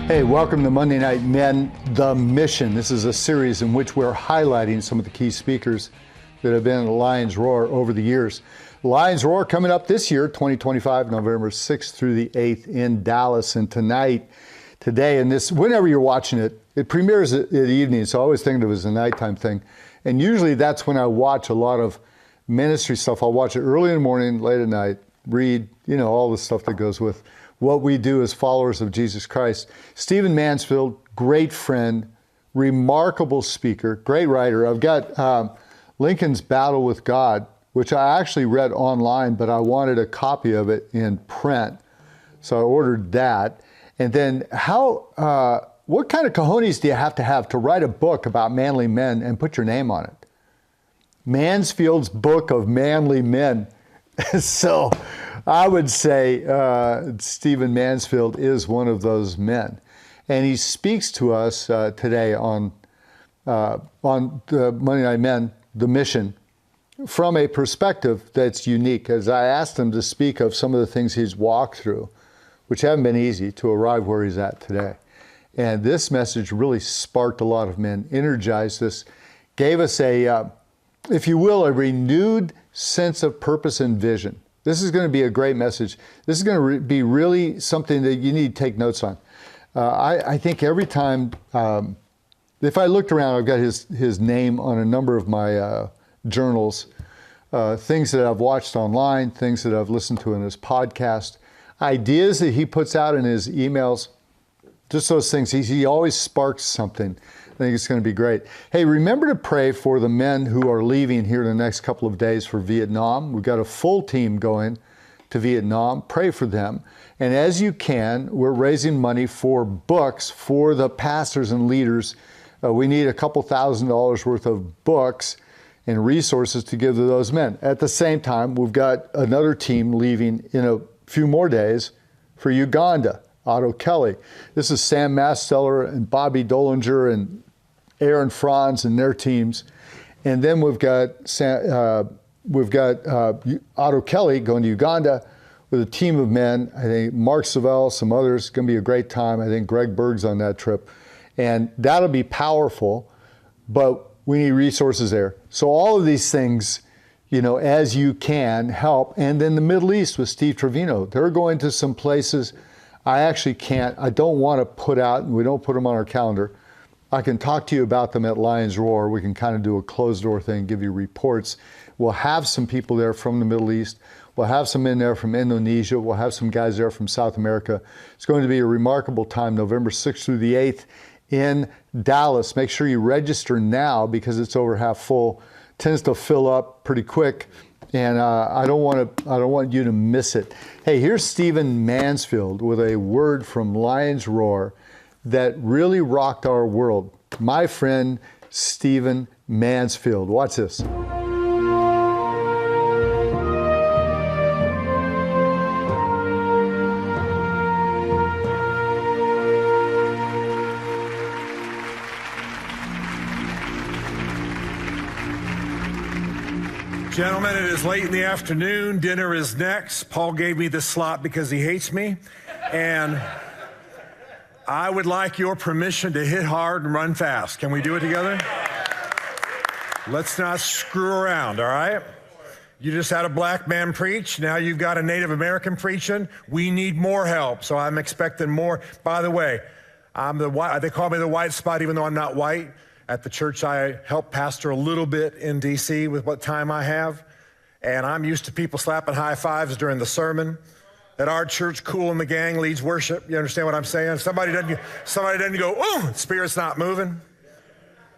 Hey, welcome to Monday Night Men, The Mission. This is a series in which we're highlighting some of the key speakers that have been at Lion's Roar over the years. Lion's Roar coming up this year, 2025, November 6th through the 8th in Dallas. And today, and this, whenever you're watching it, it premieres at evening, so I always think of it as a nighttime thing. And usually that's when I watch a lot of ministry stuff. I'll watch it early in the morning, late at night, read, all the stuff that goes with what we do as followers of Jesus Christ. Stephen Mansfield, great friend, remarkable speaker, great writer. I've got Lincoln's Battle with God, which I actually read online, but I wanted a copy of it in print. So I ordered that. And then what kind of cojones do you have to write a book about manly men and put your name on it? Mansfield's Book of Manly Men. So I would say Stephen Mansfield is one of those men. And he speaks to us today on the Monday Night Men, The Mission, from a perspective that's unique. As I asked him to speak of some of the things he's walked through, which haven't been easy to arrive where he's at today. And this message really sparked a lot of men, energized us, gave us if you will, a renewed sense of purpose and vision. This is going to be a great message. This is going to be really something that you need to take notes on. I think every time, if I looked around, I've got his name on a number of my journals, things that I've watched online, things that I've listened to in his podcast, ideas that he puts out in his emails, just those things. He always sparks something. I think it's going to be great. Hey, remember to pray for the men who are leaving here in the next couple of days for Vietnam. We've got a full team going to Vietnam. Pray for them. And as you can, we're raising money for books for the pastors and leaders. We need a couple $1,000s worth of books and resources to give to those men. At the same time, we've got another team leaving in a few more days for Uganda. Otto Kelly. This is Sam Masteller and Bobby Dolinger and Aaron Franz and their teams. And then we've got Otto Kelly going to Uganda with a team of men. I think Mark Savell, some others. It's going to be a great time. I think Greg Berg's on that trip. And that'll be powerful, but we need resources there. So all of these things, as you can, help. And then the Middle East with Steve Trevino. They're going to some places I don't want to put out, and we don't put them on our calendar. I can talk to you about them at Lion's Roar. We can kind of do a closed door thing, give you reports. We'll have some people there from the Middle East. We'll have some in there from Indonesia. We'll have some guys there from South America. It's going to be a remarkable time, November 6th through the 8th in Dallas. Make sure you register now because it's over half full. Tends to fill up pretty quick. And I don't want you to miss it. Hey, here's Stephen Mansfield with a word from Lion's Roar that really rocked our world. My friend, Stephen Mansfield. Watch this. Gentlemen, it is late in the afternoon. Dinner is next. Paul gave me this slot because he hates me. And I would like your permission to hit hard and run fast. Can we do it together? Let's not screw around, all right? You just had a black man preach. Now you've got a Native American preaching. We need more help, so I'm expecting more. By the way, they call me the white spot even though I'm not white. At the church, I help pastor a little bit in D.C. with what time I have. And I'm used to people slapping high fives during the sermon. At our church, Cool and the Gang leads worship. You understand what I'm saying? Somebody doesn't go, oh, Spirit's not moving.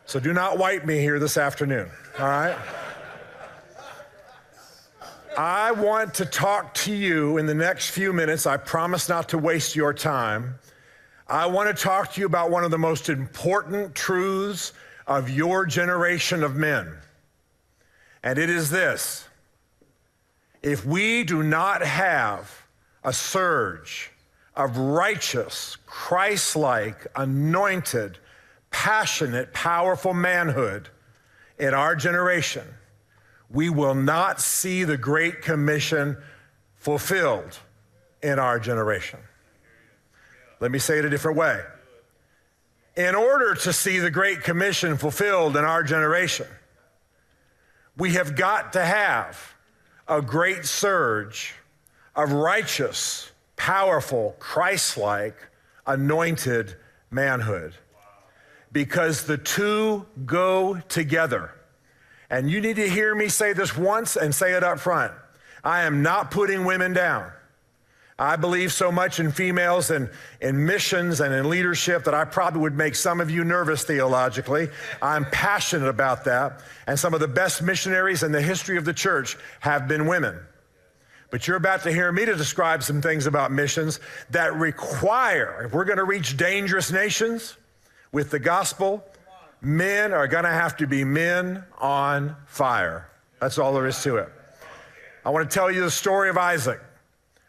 So do not white me here this afternoon, all right? I want to talk to you in the next few minutes. I promise not to waste your time. I want to talk to you about one of the most important truths of your generation of men. And it is this: if we do not have a surge of righteous, Christ-like, anointed, passionate, powerful manhood in our generation, we will not see the Great Commission fulfilled in our generation. Let me say it a different way. In order to see the Great Commission fulfilled in our generation, we have got to have a great surge of righteous, powerful, Christ-like, anointed manhood. Because the two go together. And you need to hear me say this once and say it up front. I am not putting women down. I believe so much in females and in missions and in leadership that I probably would make some of you nervous theologically. I'm passionate about that. And some of the best missionaries in the history of the church have been women. But you're about to hear me to describe some things about missions that require, if we're going to reach dangerous nations with the gospel, men are going to have to be men on fire. That's all there is to it. I want to tell you the story of Isaac.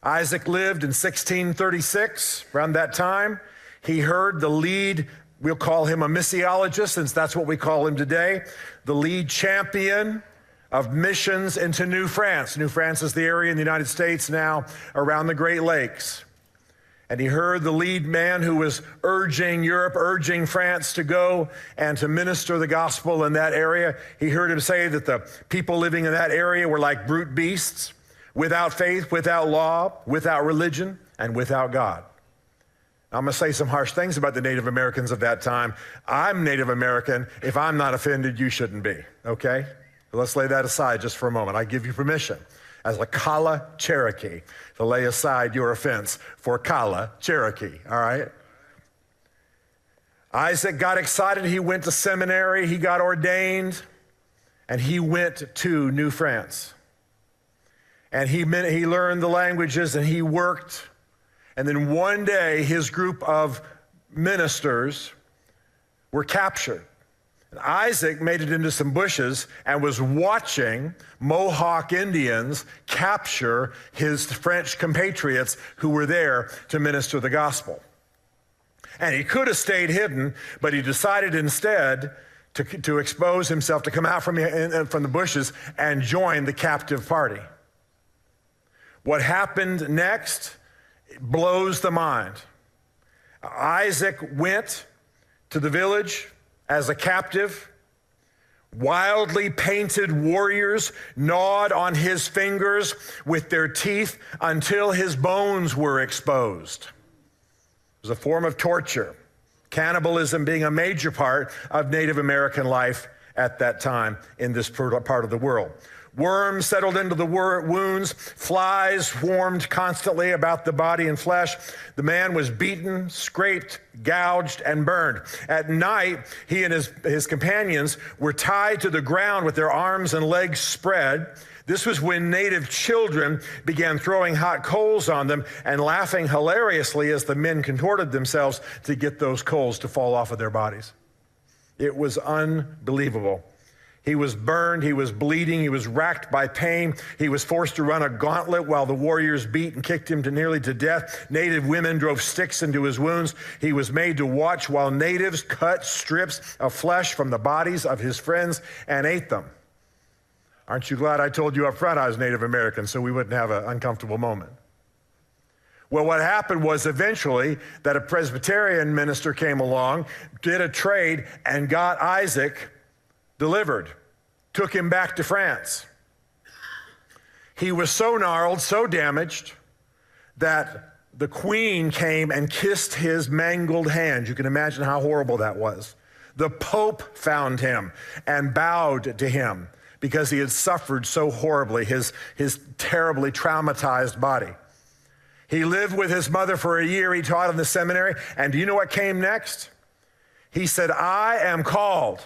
Isaac lived in 1636. Around that time, he heard the lead, we'll call him a missiologist, since that's what we call him today, the lead champion of missions into New France. New France is the area in the United States now around the Great Lakes. And he heard the lead man who was urging Europe, urging France to go and to minister the gospel in that area. He heard him say that the people living in that area were like brute beasts, without faith, without law, without religion, and without God. I'm going to say some harsh things about the Native Americans of that time. I'm Native American. If I'm not offended, you shouldn't be, okay? Let's lay that aside just for a moment. I give you permission as a Kala Cherokee to lay aside your offense for Kala Cherokee, all right? Isaac got excited. He went to seminary. He got ordained, and he went to New France. And he learned the languages, and he worked. And then one day, his group of ministers were captured. And Isaac made it into some bushes and was watching Mohawk Indians capture his French compatriots who were there to minister the gospel. And he could have stayed hidden, but he decided instead to expose himself, to come out from the bushes and join the captive party. What happened next blows the mind. Isaac went to the village as a captive. Wildly painted warriors gnawed on his fingers with their teeth until his bones were exposed. It was a form of torture, cannibalism being a major part of Native American life at that time in this part of the world. Worms settled into the wounds. Flies swarmed constantly about the body and flesh. The man was beaten, scraped, gouged, and burned. At night, he and his companions were tied to the ground with their arms and legs spread. This was when native children began throwing hot coals on them and laughing hilariously as the men contorted themselves to get those coals to fall off of their bodies. It was unbelievable. He was burned, he was bleeding, he was racked by pain. He was forced to run a gauntlet while the warriors beat and kicked him nearly to death. Native women drove sticks into his wounds. He was made to watch while natives cut strips of flesh from the bodies of his friends and ate them. Aren't you glad I told you up front I was Native American so we wouldn't have an uncomfortable moment? Well, what happened was eventually that a Presbyterian minister came along, did a trade, and got Isaac delivered, took him back to France. He was so gnarled, so damaged, that the queen came and kissed his mangled hands. You can imagine how horrible that was. The Pope found him and bowed to him because he had suffered so horribly, his terribly traumatized body. He lived with his mother for a year. He taught in the seminary. And do you know what came next? He said, I am called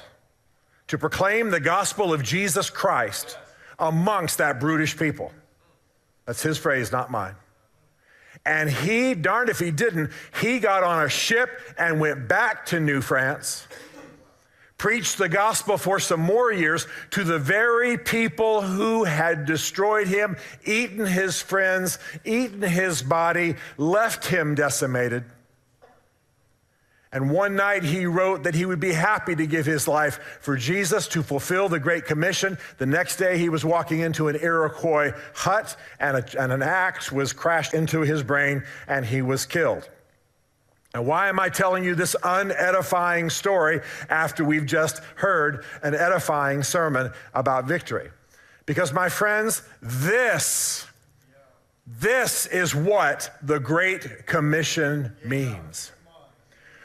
to proclaim the gospel of Jesus Christ amongst that brutish people. That's his phrase, not mine. And he, darned if he didn't, he got on a ship and went back to New France, preached the gospel for some more years to the very people who had destroyed him, eaten his friends, eaten his body, left him decimated. And one night he wrote that he would be happy to give his life for Jesus to fulfill the Great Commission. The next day he was walking into an Iroquois hut and an axe was crashed into his brain and he was killed. And why am I telling you this unedifying story after we've just heard an edifying sermon about victory? Because, my friends, this is what the Great Commission means.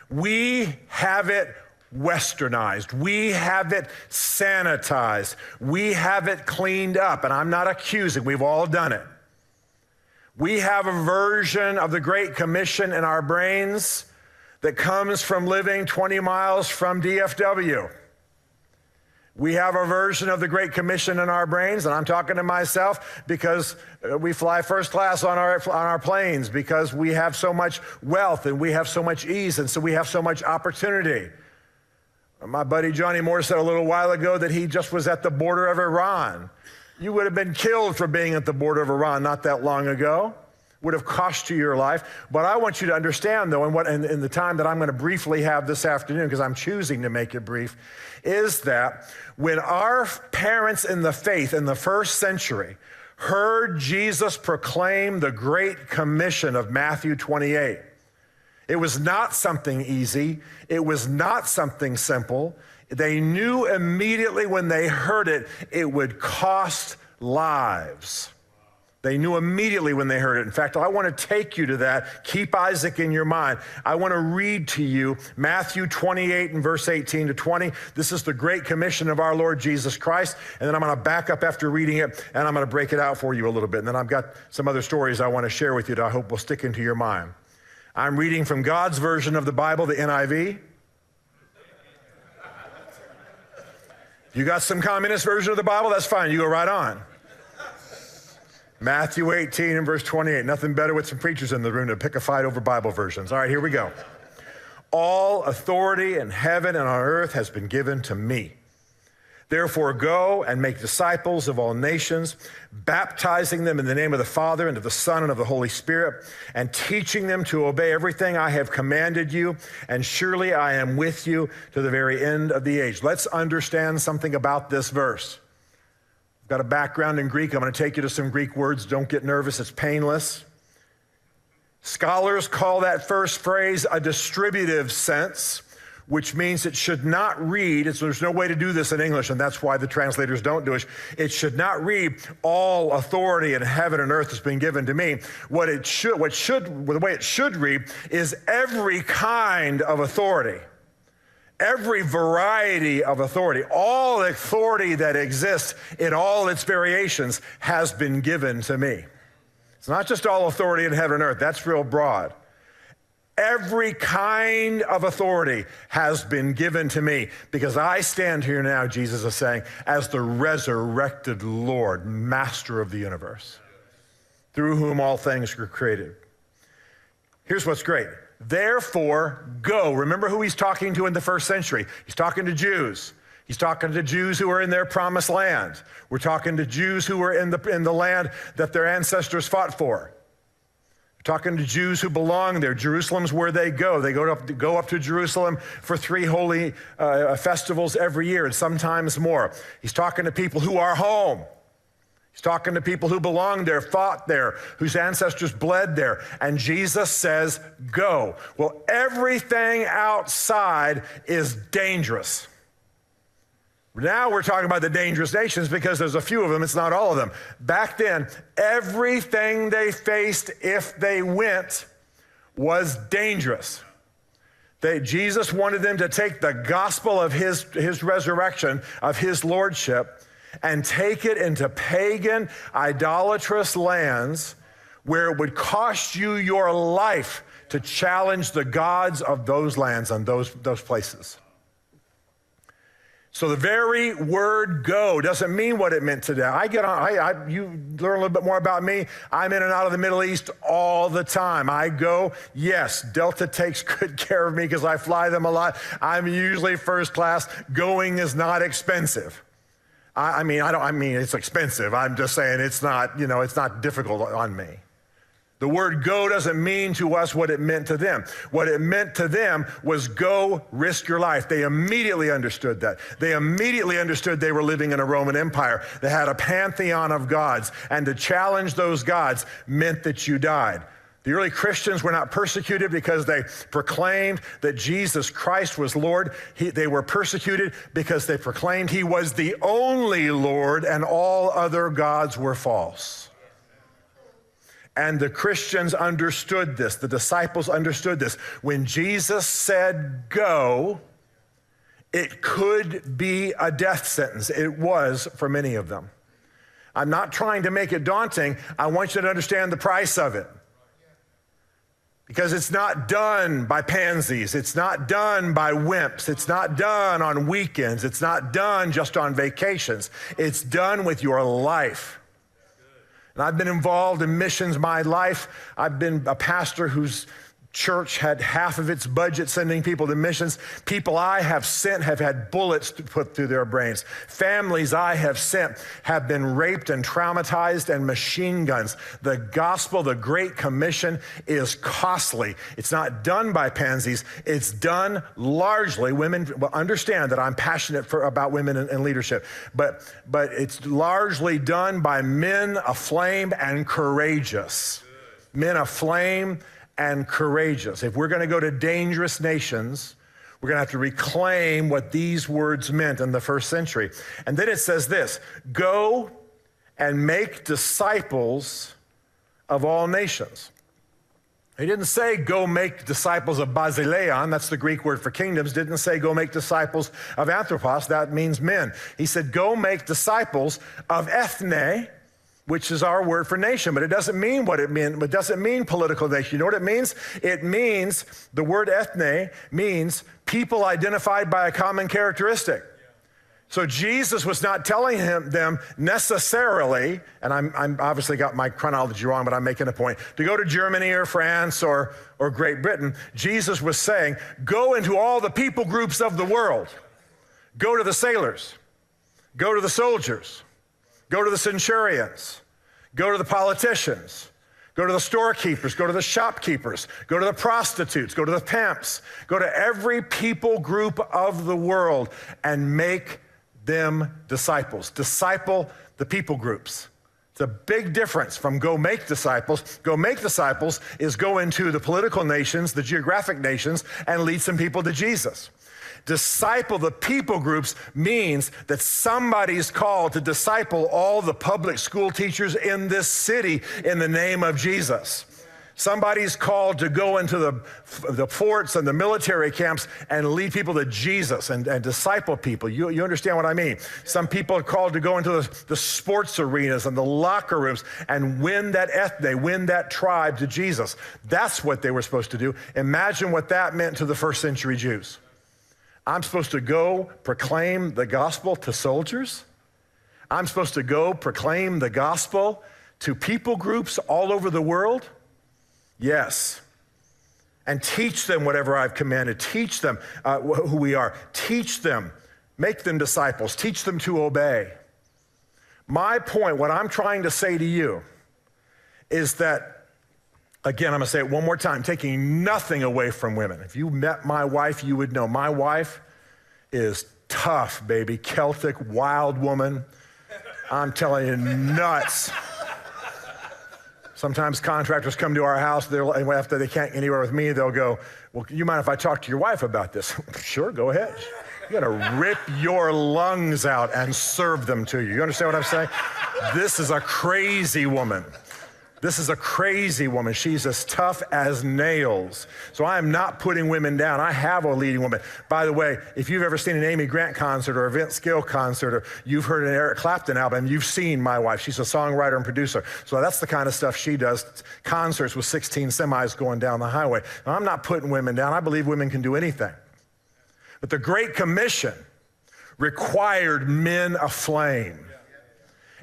We have it westernized. We have it sanitized. We have it cleaned up. And I'm not accusing, we've all done it. We have a version of the Great Commission in our brains that comes from living 20 miles from DFW. We have a version of the Great Commission in our brains, and I'm talking to myself because we fly first class on our planes, because we have so much wealth and we have so much ease, and so we have so much opportunity. My buddy Johnny Moore said a little while ago that he just was at the border of Iran. You would have been killed for being at the border of Iran not that long ago. Would have cost you your life. But I want you to understand, though, in the time that I'm going to briefly have this afternoon, because I'm choosing to make it brief, is that when our parents in the faith in the first century heard Jesus proclaim the Great Commission of Matthew 28, it was not something easy. It was not something simple. They knew immediately when they heard it, it would cost lives. They knew immediately when they heard it. In fact, I want to take you to that. Keep Isaac in your mind. I want to read to you Matthew 28 and verse 18 to 20. This is the Great Commission of our Lord Jesus Christ. And then I'm going to back up after reading it, and I'm going to break it out for you a little bit. And then I've got some other stories I want to share with you that I hope will stick into your mind. I'm reading from God's version of the Bible, the NIV. You got some communist version of the Bible? That's fine. You go right on. Matthew 18 and verse 28. Nothing better with some preachers in the room to pick a fight over Bible versions. All right, here we go. All authority in heaven and on earth has been given to me. Therefore, go and make disciples of all nations, baptizing them in the name of the Father and of the Son and of the Holy Spirit, and teaching them to obey everything I have commanded you. And surely I am with you to the very end of the age. Let's understand something about this verse. I've got a background in Greek. I'm going to take you to some Greek words. Don't get nervous. It's painless. Scholars call that first phrase a distributive sense, which means it should not read, there's no way to do this in English, and that's why the translators don't do it. It should not read, all authority in heaven and earth has been given to me. The way it should read is every kind of authority, every variety of authority, all authority that exists in all its variations has been given to me. It's not just all authority in heaven and earth, that's real broad. Every kind of authority has been given to me because I stand here now, Jesus is saying, as the resurrected Lord, master of the universe, through whom all things were created. Here's what's great. Therefore, go. Remember who he's talking to in the first century. He's talking to Jews. He's talking to Jews who are in their promised land. We're talking to Jews who are in the land that their ancestors fought for. Talking to Jews who belong there. Jerusalem's where they go. They go up to Jerusalem for 3 holy festivals every year and sometimes more. He's talking to people who are home. He's talking to people who belong there, fought there, whose ancestors bled there. And Jesus says, go. Well, everything outside is dangerous. Now we're talking about the dangerous nations because there's a few of them, it's not all of them. Back then, everything they faced if they went was dangerous. Jesus wanted them to take the gospel of his resurrection, of his lordship, and take it into pagan, idolatrous lands where it would cost you your life to challenge the gods of those lands and those places. So the very word go doesn't mean what it meant today. You learn a little bit more about me. I'm in and out of the Middle East all the time. I go, yes, Delta takes good care of me because I fly them a lot. I'm usually first class. Going is not expensive. I mean, it's expensive. I'm just saying it's not difficult on me. The word go doesn't mean to us what it meant to them. What it meant to them was go risk your life. They immediately understood that. They immediately understood they were living in a Roman Empire. They had a pantheon of gods, and to challenge those gods meant that you died. The early Christians were not persecuted because they proclaimed that Jesus Christ was Lord. They were persecuted because they proclaimed he was the only Lord and all other gods were false. And the Christians understood this. The disciples understood this. When Jesus said go, it could be a death sentence. It was for many of them. I'm not trying to make it daunting. I want you to understand the price of it. Because it's not done by pansies. It's not done by wimps. It's not done on weekends. It's not done just on vacations. It's done with your life. And I've been involved in missions my life. I've been a pastor whose church had half of its budget sending people to missions. People I have sent have had bullets put through their brains. Families I have sent have been raped and traumatized and machine guns. The gospel, the Great Commission, is costly. It's not done by pansies. It's done largely, women understand that I'm passionate about women in leadership, but it's largely done by men aflame and courageous. Men aflame and courageous. If we're going to go to dangerous nations, we're going to have to reclaim what these words meant in the first century. And then it says this, go and make disciples of all nations. He didn't say go make disciples of basileon, that's the Greek word for kingdoms. Didn't say go make disciples of anthropos, that means men. He said go make disciples of ethne, which is our word for nation, but it doesn't mean what it means. It doesn't mean political nation. You know what it means? It means, the word ethne means people identified by a common characteristic. So Jesus was not telling them necessarily, and I'm obviously got my chronology wrong, but I'm making a point, to go to Germany or France or Great Britain. Jesus was saying, go into all the people groups of the world. Go to the sailors. Go to the soldiers. Go to the centurions, go to the politicians, go to the storekeepers, go to the shopkeepers, go to the prostitutes, go to the pimps, go to every people group of the world and make them disciples. Disciple the people groups. It's a big difference from go make disciples. Go make disciples is go into the political nations, the geographic nations, and lead some people to Jesus. Disciple the people groups means that somebody's called to disciple all the public school teachers in this city in the name of Jesus. Somebody's called to go into the forts and the military camps and lead people to Jesus and disciple people. You understand what I mean? Some people are called to go into the sports arenas and the locker rooms and win that ethne, win that tribe to Jesus. That's what they were supposed to do. Imagine what that meant to the first century Jews. I'm supposed to go proclaim the gospel to soldiers. I'm supposed to go proclaim the gospel to people groups all over the world. Yes. And teach them whatever I've commanded. Teach them who we are. Teach them. Make them disciples. Teach them to obey. My point, what I'm trying to say to you is that, again, I'm going to say it one more time, taking nothing away from women. If you met my wife, you would know my wife is tough, baby. Celtic, wild woman. I'm telling you, nuts. Sometimes contractors come to our house, after they can't get anywhere with me, they'll go, well, you mind if I talk to your wife about this? Sure, go ahead. You gotta rip your lungs out and serve them to you. You understand what I'm saying? This is a crazy woman. This is a crazy woman. She's as tough as nails. So I am not putting women down. I have a leading woman. By the way, if you've ever seen an Amy Grant concert or a Vince Gill concert, or you've heard an Eric Clapton album, you've seen my wife. She's a songwriter and producer. So that's the kind of stuff she does. Concerts with 16 semis going down the highway. Now, I'm not putting women down. I believe women can do anything. But the Great Commission required men aflame.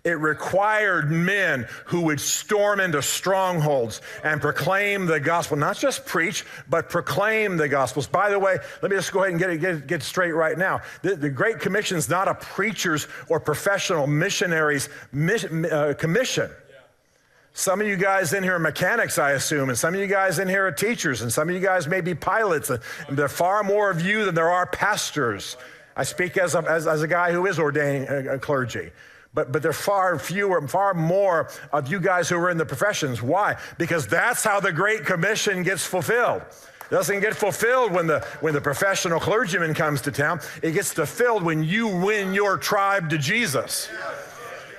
It required men who would storm into strongholds and proclaim the gospel. Not just preach, but proclaim the gospels. By the way, let me just go ahead and get straight right now. The Great Commission is not a preacher's or professional missionaries' commission. Some of you guys in here are mechanics, I assume, and some of you guys in here are teachers, and some of you guys may be pilots, and there are far more of you than there are pastors. I speak as a guy who is ordaining clergy. But there are far fewer, far more of you guys who are in the professions. Why? Because that's how the Great Commission gets fulfilled. It doesn't get fulfilled when the professional clergyman comes to town. It gets fulfilled when you win your tribe to Jesus.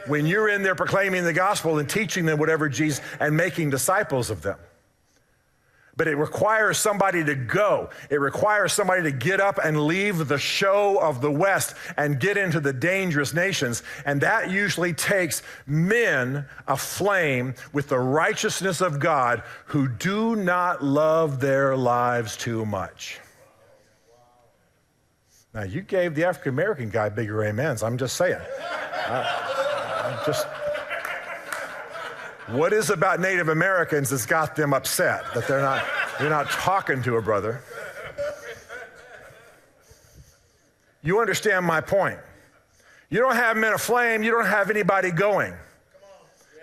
When you're in there proclaiming the gospel and teaching them whatever Jesus, and making disciples of them. But it requires somebody to go. It requires somebody to get up and leave the show of the West and get into the dangerous nations. And that usually takes men aflame with the righteousness of God who do not love their lives too much. Now, you gave the African-American guy bigger amens. I'm just saying. What is about Native Americans that's got them upset that you're not talking to a brother? You understand my point. You don't have men aflame, you don't have anybody going.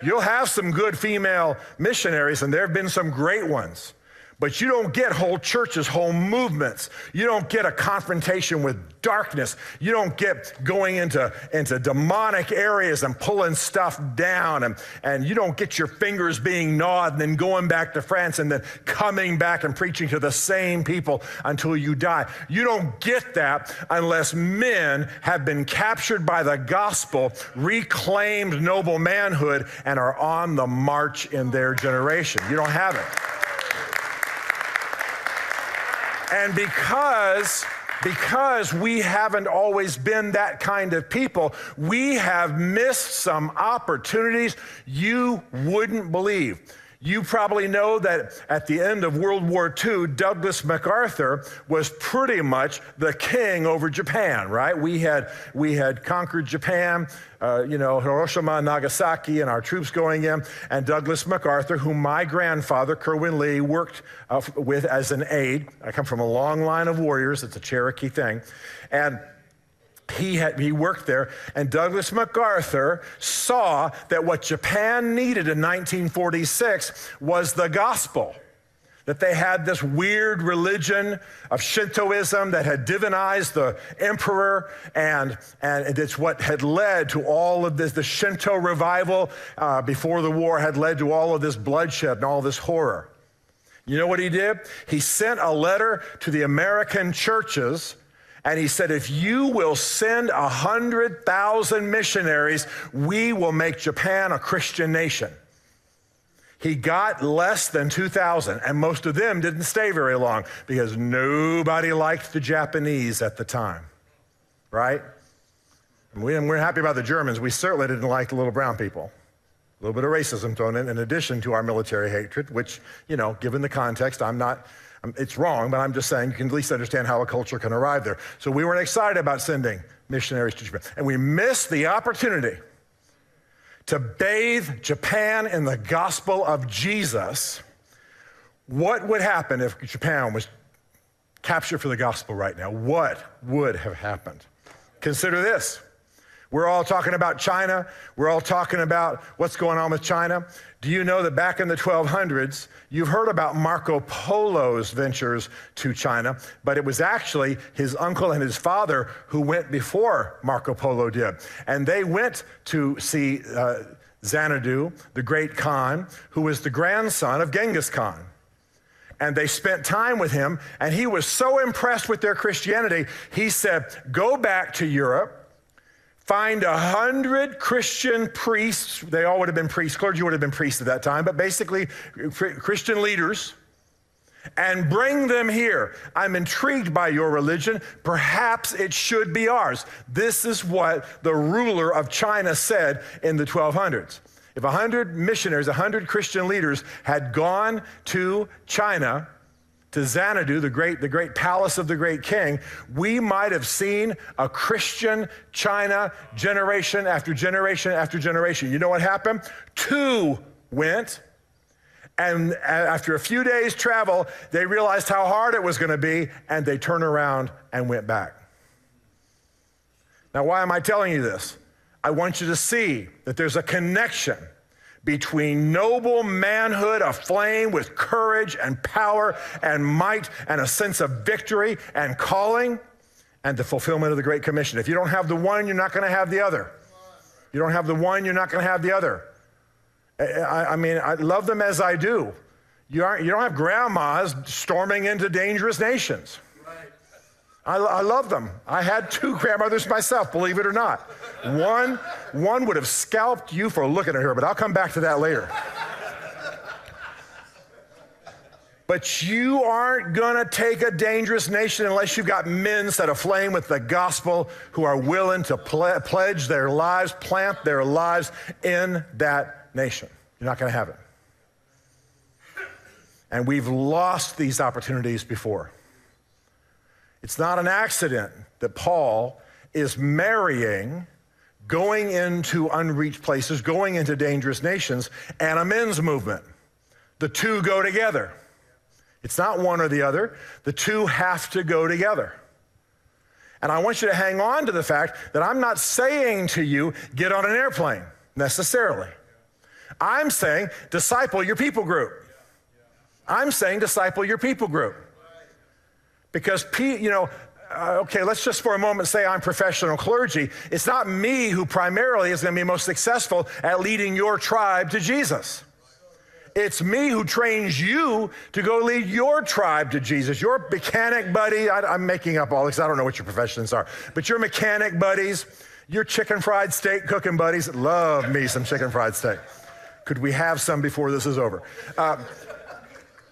You'll have some good female missionaries, and there have been some great ones. But you don't get whole churches, whole movements. You don't get a confrontation with darkness. You don't get going into demonic areas and pulling stuff down. And you don't get your fingers being gnawed and then going back to France and then coming back and preaching to the same people until you die. You don't get that unless men have been captured by the gospel, reclaimed noble manhood, and are on the march in their generation. You don't have it. And because we haven't always been that kind of people, we have missed some opportunities you wouldn't believe. You probably know that at the end of World War II, Douglas MacArthur was pretty much the king over Japan, right? We had conquered Japan, Hiroshima and Nagasaki, and our troops going in, and Douglas MacArthur, whom my grandfather, Kerwin Lee, worked with as an aide. I come from a long line of warriors. It's a Cherokee thing. And he worked there, and Douglas MacArthur saw that what Japan needed in 1946 was the gospel. That they had this weird religion of Shintoism that had divinized the emperor, and it's what had led to all of this. The Shinto revival before the war had led to all of this bloodshed and all this horror. You know what he did? He sent a letter to the American churches. And he said, if you will send 100,000 missionaries, we will make Japan a Christian nation. He got less than 2,000, and most of them didn't stay very long because nobody liked the Japanese at the time, right? And we're happy about the Germans. We certainly didn't like the little brown people. A little bit of racism thrown in addition to our military hatred, which, given the context, it's wrong, but I'm just saying you can at least understand how a culture can arrive there. So we weren't excited about sending missionaries to Japan. And we missed the opportunity to bathe Japan in the gospel of Jesus. What would happen if Japan was captured for the gospel right now? What would have happened? Consider this. We're all talking about China. We're all talking about what's going on with China. Do you know that back in the 1200s, you've heard about Marco Polo's ventures to China, but it was actually his uncle and his father who went before Marco Polo did. And they went to see Xanadu, the great Khan, who was the grandson of Genghis Khan. And they spent time with him, and he was so impressed with their Christianity, he said, go back to Europe, find 100 Christian priests. They all would have been priests. Clergy would have been priests at that time, but basically Christian leaders, and bring them here. I'm intrigued by your religion. Perhaps it should be ours. This is what the ruler of China said in the 1200s. If 100 missionaries, 100 Christian leaders had gone to China, to Xanadu, the great palace of the great king, we might have seen a Christian China generation after generation after generation. You know what happened? 2 went, and after a few days' travel, they realized how hard it was going to be, and they turned around and went back. Now, why am I telling you this? I want you to see that there's a connection between noble manhood aflame with courage and power and might and a sense of victory and calling and the fulfillment of the Great Commission. If you don't have the one, you're not going to have the other. You don't have the one, you're not going to have the other. I mean, I love them as I do. You don't have grandmas storming into dangerous nations. I love them. I had 2 grandmothers myself, believe it or not. One would have scalped you for looking at her, but I'll come back to that later. But you aren't going to take a dangerous nation unless you've got men set aflame with the gospel who are willing to pledge their lives, plant their lives in that nation. You're not going to have it. And we've lost these opportunities before. It's not an accident that Paul is marrying, going into unreached places, going into dangerous nations, and a men's movement. The two go together. It's not one or the other. The two have to go together. And I want you to hang on to the fact that I'm not saying to you, get on an airplane, necessarily. I'm saying, disciple your people group. I'm saying, disciple your people group. Because, okay, let's just for a moment say I'm professional clergy. It's not me who primarily is going to be most successful at leading your tribe to Jesus. It's me who trains you to go lead your tribe to Jesus. Your mechanic buddy, I'm making up all this, I don't know what your professions are, but your mechanic buddies, your chicken fried steak cooking buddies, love me some chicken fried steak. Could we have some before this is over?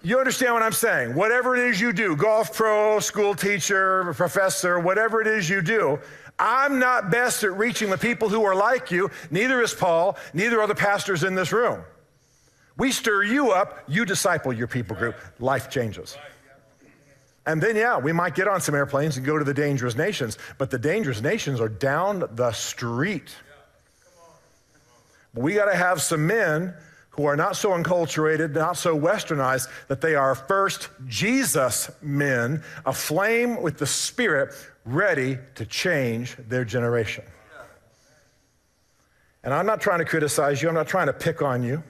You understand what I'm saying? Whatever it is you do, golf pro, school teacher, professor, whatever it is you do, I'm not best at reaching the people who are like you. Neither is Paul, neither are the pastors in this room. We stir you up, you disciple your people group, life changes. And then, yeah, we might get on some airplanes and go to the dangerous nations, but the dangerous nations are down the street. We got to have some men who are not so enculturated, not so westernized, that they are first Jesus men, aflame with the Spirit, ready to change their generation. And I'm not trying to criticize you. I'm not trying to pick on you.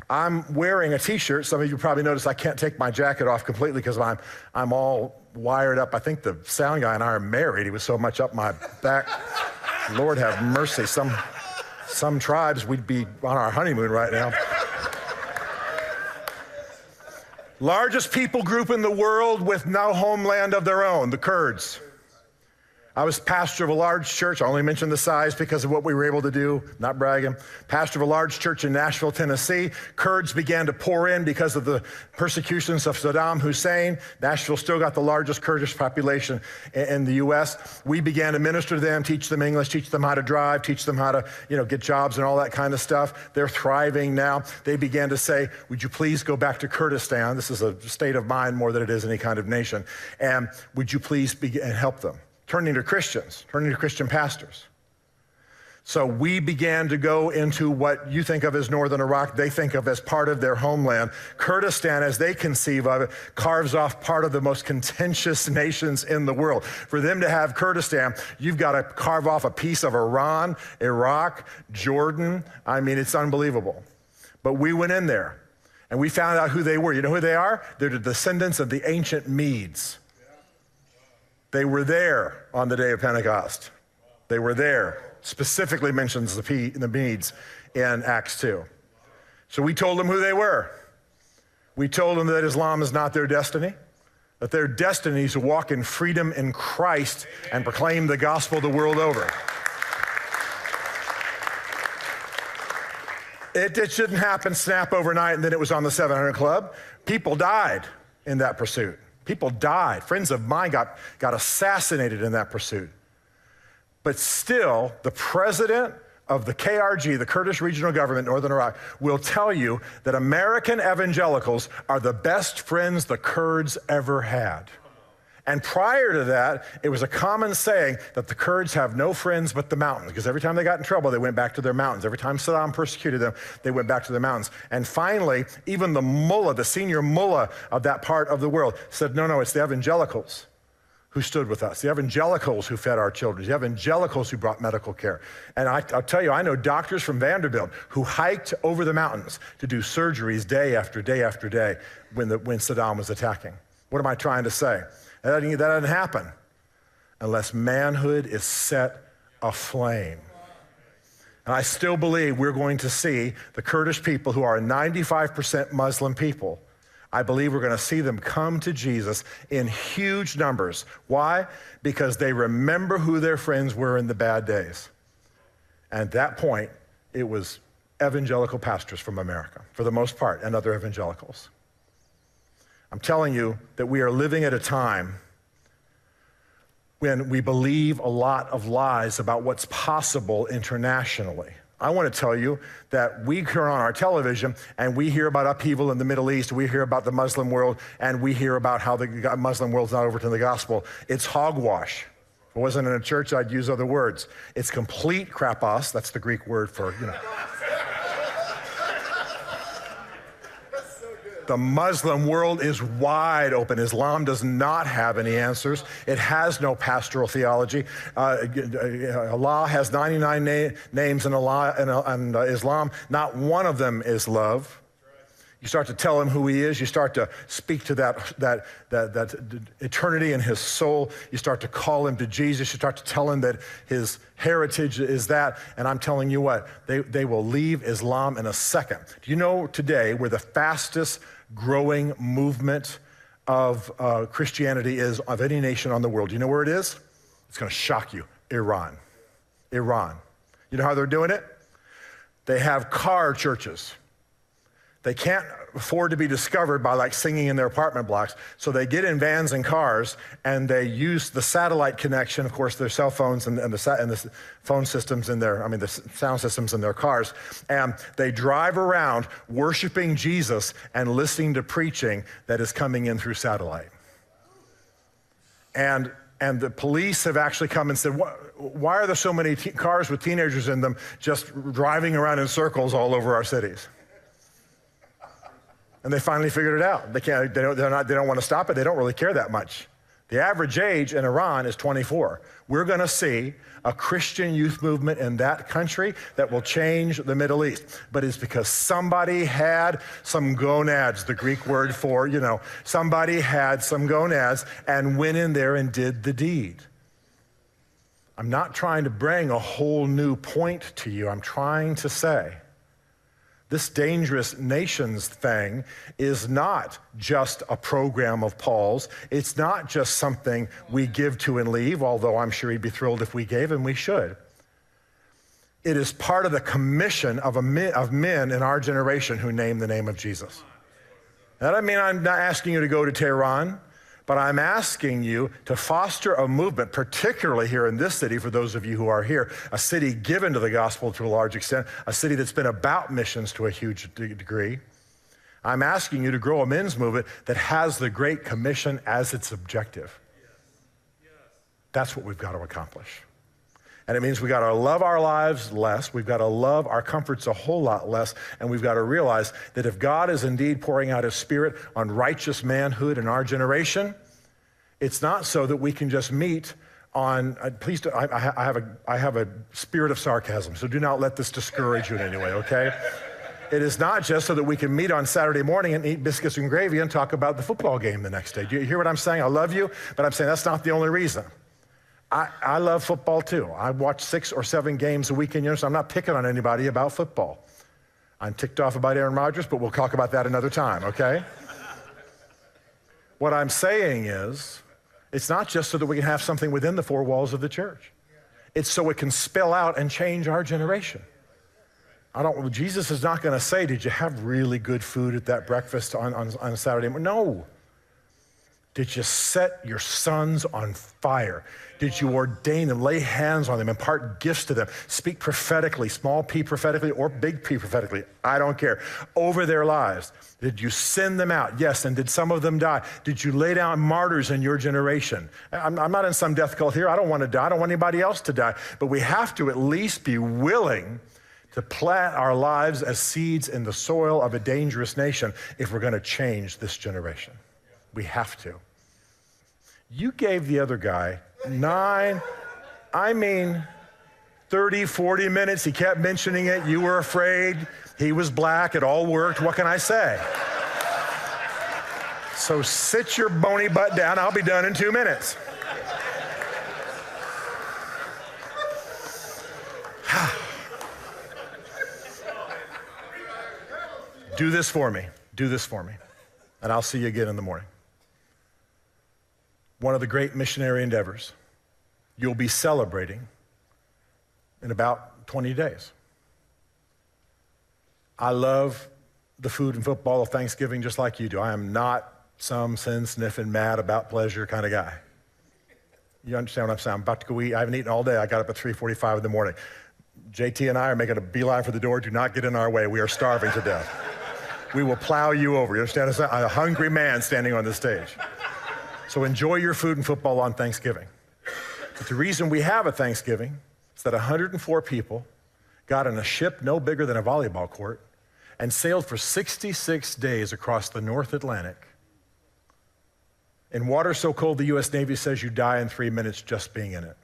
I'm wearing a t-shirt. Some of you probably noticed I can't take my jacket off completely because I'm all wired up. I think the sound guy and I are married. He was so much up my back. Lord have mercy. Some tribes, we'd be on our honeymoon right now. Largest people group in the world with no homeland of their own, the Kurds. I was pastor of a large church. I only mentioned the size because of what we were able to do, not bragging. Pastor of a large church in Nashville, Tennessee. Kurds began to pour in because of the persecutions of Saddam Hussein. Nashville still got the largest Kurdish population in the U.S. We began to minister to them, teach them English, teach them how to drive, teach them how to, get jobs and all that kind of stuff. They're thriving now. They began to say, would you please go back to Kurdistan? This is a state of mind more than it is any kind of nation. And would you please help them? Turning to Christians, turning to Christian pastors. So we began to go into what you think of as northern Iraq, they think of as part of their homeland. Kurdistan, as they conceive of it, carves off part of the most contentious nations in the world. For them to have Kurdistan, you've got to carve off a piece of Iran, Iraq, Jordan. I mean, it's unbelievable. But we went in there and we found out who they were. You know who they are? They're the descendants of the ancient Medes. They were there on the day of Pentecost. They were there. Specifically mentions the Medes in Acts 2. So we told them who they were. We told them that Islam is not their destiny, that their destiny is to walk in freedom in Christ and proclaim the gospel the world over. It shouldn't happen snap overnight and then it was on the 700 Club. People died in that pursuit. People died. Friends of mine got assassinated in that pursuit. But still, the president of the KRG, the Kurdish Regional Government, Northern Iraq, will tell you that American evangelicals are the best friends the Kurds ever had. And prior to that, it was a common saying that the Kurds have no friends but the mountains, because every time they got in trouble, they went back to their mountains. Every time Saddam persecuted them, they went back to their mountains. And finally, even the mullah, the senior mullah of that part of the world, said, no, it's the evangelicals who stood with us, the evangelicals who fed our children, the evangelicals who brought medical care. And I'll tell you, I know doctors from Vanderbilt who hiked over the mountains to do surgeries day after day after day when Saddam was attacking. What am I trying to say? That doesn't happen unless manhood is set aflame. And I still believe we're going to see the Kurdish people, who are 95% Muslim people, I believe we're going to see them come to Jesus in huge numbers. Why? Because they remember who their friends were in the bad days. And at that point, it was evangelical pastors from America, for the most part, and other evangelicals. I'm telling you that we are living at a time when we believe a lot of lies about what's possible internationally. I want to tell you that we turn on our television and we hear about upheaval in the Middle East, we hear about the Muslim world, and we hear about how the Muslim world's not over to the gospel. It's hogwash. If it wasn't in a church, I'd use other words. It's complete krapos. That's the Greek word for, The Muslim world is wide open. Islam does not have any answers. It has no pastoral theology. Allah has 99 names in Islam. Not one of them is love. You start to tell him who he is. You start to speak to that eternity in his soul. You start to call him to Jesus. You start to tell him that his heritage is that. And I'm telling you what, they will leave Islam in a second. Do you know today we're the fastest growing movement of Christianity is of any nation on the world? Do you know where it is? It's going to shock you. Iran. Iran. You know how they're doing it? They have car churches. They can't afford to be discovered by like singing in their apartment blocks. So they get in vans and cars and they use the satellite connection, of course, their cell phones and the phone systems in the sound systems in their cars. And they drive around worshiping Jesus and listening to preaching that is coming in through satellite. And the police have actually come and said, why are there so many cars with teenagers in them just driving around in circles all over our cities? And they finally figured it out. They don't want to stop it. They don't really care that much. The average age in Iran is 24. We're going to see a Christian youth movement in that country that will change the Middle East. But it's because somebody had some gonads, the Greek word for, somebody had some gonads and went in there and did the deed. I'm not trying to bring a whole new point to you. I'm trying to say, this dangerous nations thing is not just a program of Paul's. It's not just something we give to and leave, although I'm sure he'd be thrilled if we gave, and we should. It is part of the commission of men in our generation who name the name of Jesus. That doesn't mean I'm not asking you to go to Tehran, but I'm asking you to foster a movement, particularly here in this city, for those of you who are here, a city given to the gospel to a large extent, a city that's been about missions to a huge degree. I'm asking you to grow a men's movement that has the Great Commission as its objective. That's what we've got to accomplish. And it means we've got to love our lives less, we've got to love our comforts a whole lot less, and we've got to realize that if God is indeed pouring out his Spirit on righteous manhood in our generation, it's not so that we can just meet on, please do, I have a spirit of sarcasm, so do not let this discourage you in any way, okay? It is not just so that we can meet on Saturday morning and eat biscuits and gravy and talk about the football game the next day. Do you hear what I'm saying? I love you, but I'm saying that's not the only reason. I love football too. I watch 6 or 7 games a week in years, so I'm not picking on anybody about football. I'm ticked off about Aaron Rodgers, but we'll talk about that another time, okay? What I'm saying is, it's not just so that we can have something within the 4 walls of the church. It's so it can spill out and change our generation. Jesus is not going to say, did you have really good food at that breakfast on Saturday morning? No. Did you set your sons on fire? Did you ordain them, lay hands on them, impart gifts to them, speak prophetically, small p prophetically or big P prophetically, I don't care, over their lives? Did you send them out? Yes, and did some of them die? Did you lay down martyrs in your generation? I'm not in some death cult here. I don't want to die. I don't want anybody else to die. But we have to at least be willing to plant our lives as seeds in the soil of a dangerous nation if we're going to change this generation. We have to. You gave the other guy 30, 40 minutes. He kept mentioning it. You were afraid. He was black. It all worked. What can I say? So sit your bony butt down. I'll be done in 2 minutes. Do this for me. Do this for me. And I'll see you again in the morning. One of the great missionary endeavors you'll be celebrating in about 20 days. I love the food and football of Thanksgiving just like you do. I am not some sin-sniffing, mad about pleasure kind of guy. You understand what I'm saying? I'm about to go eat. I haven't eaten all day. I got up at 3:45 in the morning. JT and I are making a beeline for the door. Do not get in our way. We are starving to death. We will plow you over. You understand? A hungry man standing on the stage. So enjoy your food and football on Thanksgiving. But the reason we have a Thanksgiving is that 104 people got on a ship no bigger than a volleyball court and sailed for 66 days across the North Atlantic in water so cold the U.S. Navy says you die in 3 minutes just being in it.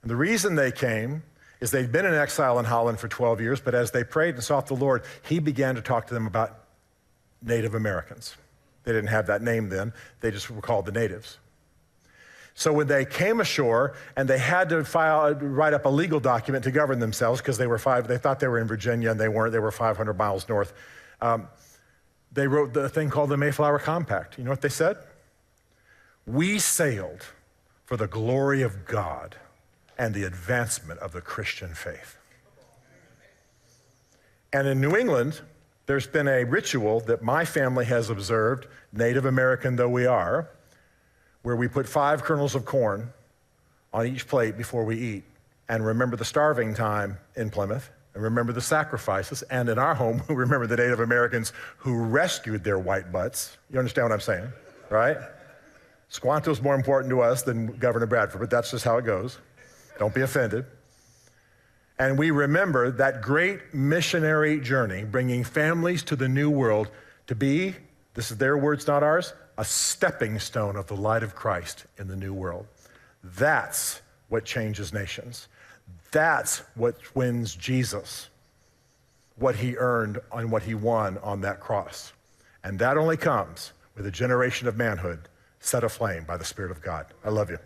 And the reason they came is they'd been in exile in Holland for 12 years, but as they prayed and sought the Lord, he began to talk to them about Native Americans. They didn't have that name then. They just were called the natives. So when they came ashore and they had to write up a legal document to govern themselves because they thought they were in Virginia and they weren't, they were 500 miles north. They wrote the thing called the Mayflower Compact. You know what they said? We sailed for the glory of God and the advancement of the Christian faith. And in New England, there's been a ritual that my family has observed, Native American though we are, where we put 5 kernels of corn on each plate before we eat and remember the starving time in Plymouth and remember the sacrifices. And in our home, we remember the Native Americans who rescued their white butts. You understand what I'm saying, right? Squanto's more important to us than Governor Bradford, but that's just how it goes. Don't be offended. And we remember that great missionary journey, bringing families to the New World to be, this is their words, not ours, a stepping stone of the light of Christ in the New World. That's what changes nations. That's what wins Jesus, what he earned and what he won on that cross. And that only comes with a generation of manhood set aflame by the Spirit of God. I love you.